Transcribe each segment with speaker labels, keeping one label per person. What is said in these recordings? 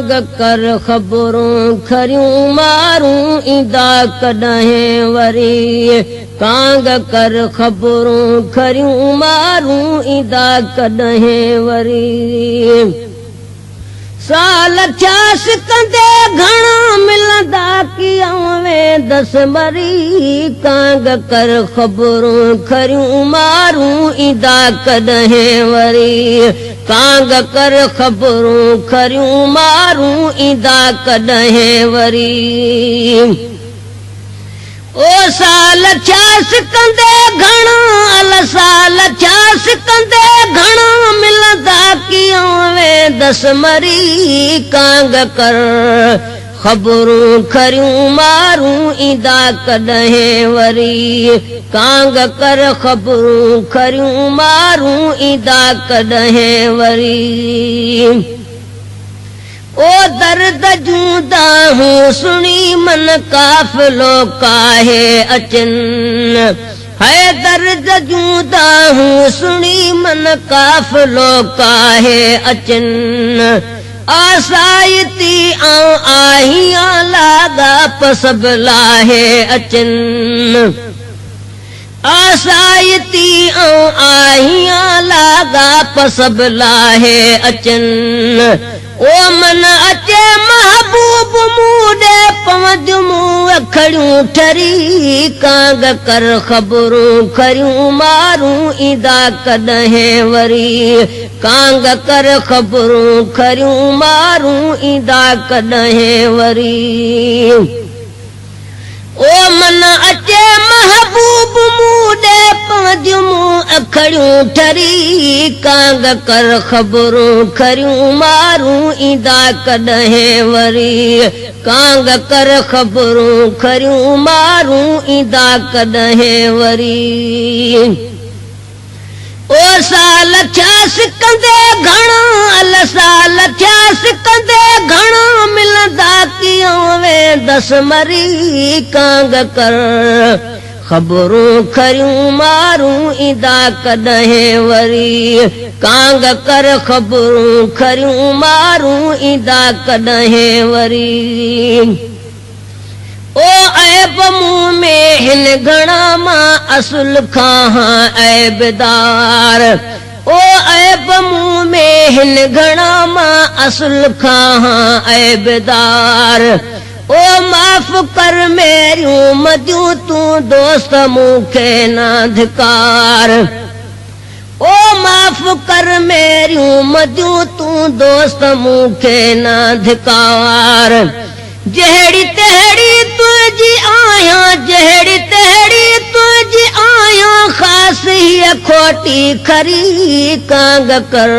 Speaker 1: कांग कर ख़बरूं खरियूं मारूं ईंदा कॾहिं वरी कांग कर ख़बरूं खरियूं मारूं ईंदा कॾहिं वरी साल थियास कंदे घणा मिलंदा कीअं वेंदसि मरी कांग कर ख़बरूं खरियूं मारूं ईंदा कॾहिं वरी कांग कर ख़बरूं खरियूं मारूं ईंदा कॾहिं वरी ओ साल थियास कंदे घणा अल साल थियास कंदे घणा मिलंदा कीअं वेंदसि मरी कांग कर ख़बरूं खरियूं मारूं ईंदा कॾहिं वरी कांग कर ख़बरूं खरियूं मारूं ईंदा कॾहिं वरी ओ दर्द जूं दाहूं सुणी मन काफ़िलो काहे अचनि है दर्द जूं दाहूं सुणी मन काफ़िलो काहे अचनि आसाइती आऊं आहियां लाॻाप सभु लाहे अचनि आसाइती आऊं आहियां लाॻाप सभु लाहे अचनि ओ मन अचे महबूब मूं पवंद मूं अखड़ियूं ठरी कांग कर ख़बरूं खरियूं मारूं ईंदा कॾहिं वरी कांग कर ख़बरूं खरियूं मारूं ईंदा कॾहिं वरी ओ मन अचे महबूब मूं पवंद मूं अखड़ियूं ठरी कांग कर ख़बरूं खरियूं मारूं ईंदा कॾहिं वरी कांग कर ख़बरूं खरियूं मारूं ईंदा कॾहिं वरी ओ साल थियास कंदे घणा अल साल थियास कंदे घणा मिलंदा कीअं वेंदसि मरी कांग कर ख़बरूं खरियूं मारूं ईंदा कॾहिं वरी कांग कर ख़बरूं खरियूं मारूं ईंदा कॾहिं वरी ओ ऐब मूं में हिन घणा मां असुल खां ऐबदार ओ ऐब मूं में हिन घणा मां असुल खां ऐबदार ओ माफ़ कर मेरियूं मदियूं तूं दोस्त मूंखे न धिकार ओ माफ़ कर मेरियूं मदियूं तूं दोस्त मूंखे न धिकार जहिड़ी तहिड़ी तुंहिंजी आहियां जहिड़ी तहिड़ी तुंहिंजी आहियां ख़ासि हीअ खोटी खरी कांग कर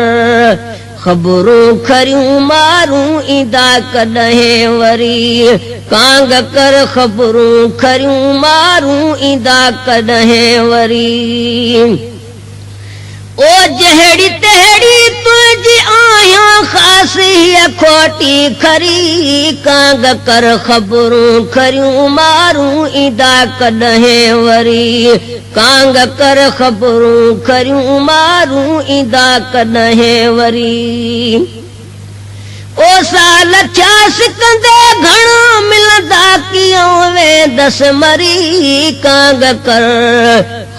Speaker 1: ख़बरूं खरियूं मारूं ईंदा कॾहिं वरी कांग कर ख़बरूं खरियूं मारूं ईंदा कॾहिं वरी ओ जहिड़ी तहिड़ी तुंहिंजी आहियां ख़ासि हीअ खोटी खरी कांग कर ख़बरूं खरियूं मारूं ईंदा कॾहिं वरी कांग कर ख़बरूं खरियूं मारूं ईंदा कॾहिं वरी ओ साल थियास कंदे घणा मिलंदा कीअं वेंदसि मरी कांग कर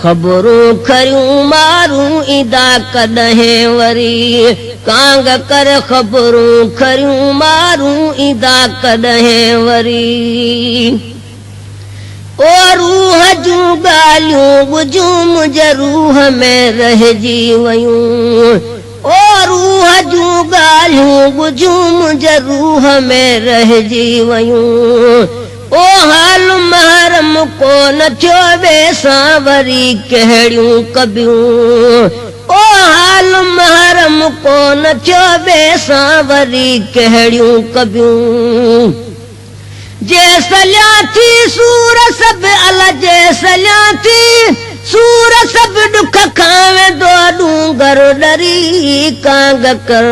Speaker 1: ख़बरूं खरियूं मारूं ईंदा कॾहिं वरी कांग कर ख़बरूं खरियूं मारूं ईंदा कॾहिं वरी ओ रूह जूं ॻाल्हियूं ॿुझूं मुंहिंजे रूह में रहिजी वयूं ओ रूह जूं ॻाल्हियूं ॿुझूं मुंहिंजे रूह में रहिजी वयूं ओ हाल महरम कोन थियो ॿिए सां वरी कहिड़ियूं कबियूं ओ हाल महरम कोन थियो ॿिए सां वरी कहिड़ियूं कबियूं जे सलिया थी सूर सभु अल जे सलिया थी सूर सभु ॾुख खां वेंदो ॾूंगर डरी कांग कर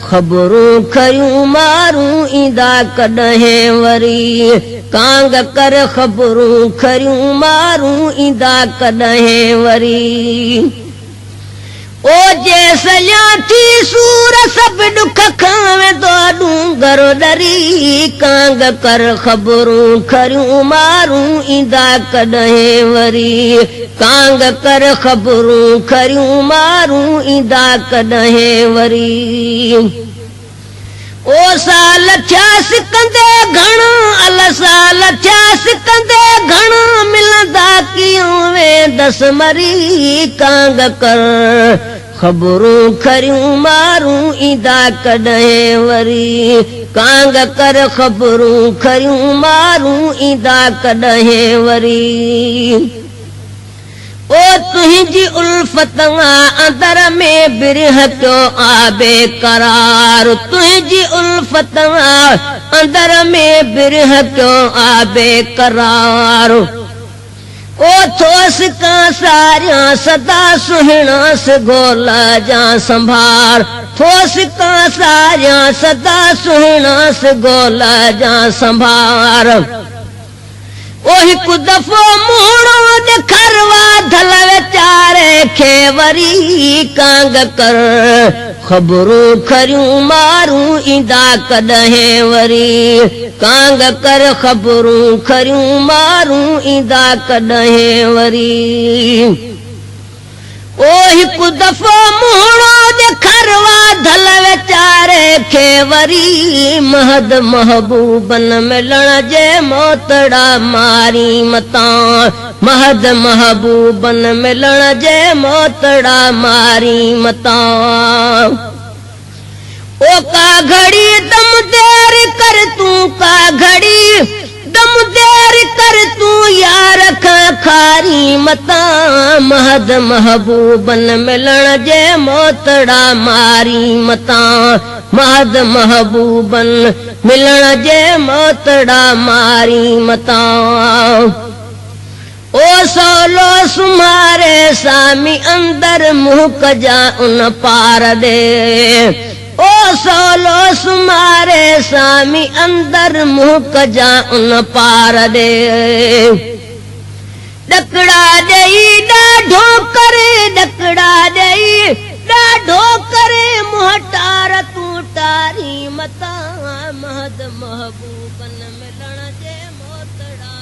Speaker 1: ख़बरूं खरियूं मारूं ईंदा कॾहिं वरी कांग कर ख़बरूं खरियूं मारूं ईंदा कॾहिं वरी ओ जे सलिया थी सूर सभु ॾुख खां वेंदो ॾूंगर डरी कांग कर ख़बरूं खरियूं मारूं ईंदा कॾहिं वरी कांग कर ख़बरूं खरियूं मारूं ईंदा कॾहिं वरी ओ साल थियास कंदे घणा अल साल थियास कंदे घणा मिलंदा कीअं वेंदसि मरी कांग कर ख़बरूं खरियूं मारूं ईंदा कॾहिं वरी कांग कर ख़बरूं खरियूं मारूं ईंदा कॾहिं वरी ओ तुंहिंजी उल्फत अंदर में बिरह पियो आ बेकरार तुंहिंजी उल्फत अंदर में बिरह पियो आ बेकरार ओ थोस का सारिया सदा सुहिणास गोला जा संभार थोस का सारिया सदा सुहिणास गोला जा संभार ओ हिकु दफ़ो मुहणो ॾेखारवा धल वीचारे खे वरी कांग कर ख़बरूं खरियूं मारूं ईंदा कॾहिं वरी कांग कर ख़बरूं खरियूं मारूं ईंदा कॾहिं वरी ओ हिकु दफ़ो मुहणो ॾेखारवा धल वीचारे खे वरी महद महबूबन मिलण जे मोतड़ा मारी मतां महद महबूबन मिलण जे मोतड़ा मारी मतां ओ का घड़ी दम देर कर तूं का घड़ी दम देर कर तूं यार खारी मतां महद महबूबन मिलण जे मोतड़ा मारी मतां महद महबूबन मिलण जे मोतड़ा मारी मतां ओ सोलो सुमारे सामी अंदर मुंह कजा उन पार दे ओ सोलो सुमारे सामी अंदर मुंह कजा उन पार दे ॾकड़ा ॾेई ॾाढो करे ॾकड़ा ॾेई ॾाढो करे मुंह टार तूं टारी मतां महद महबूबन मिलण जे मोतड़ा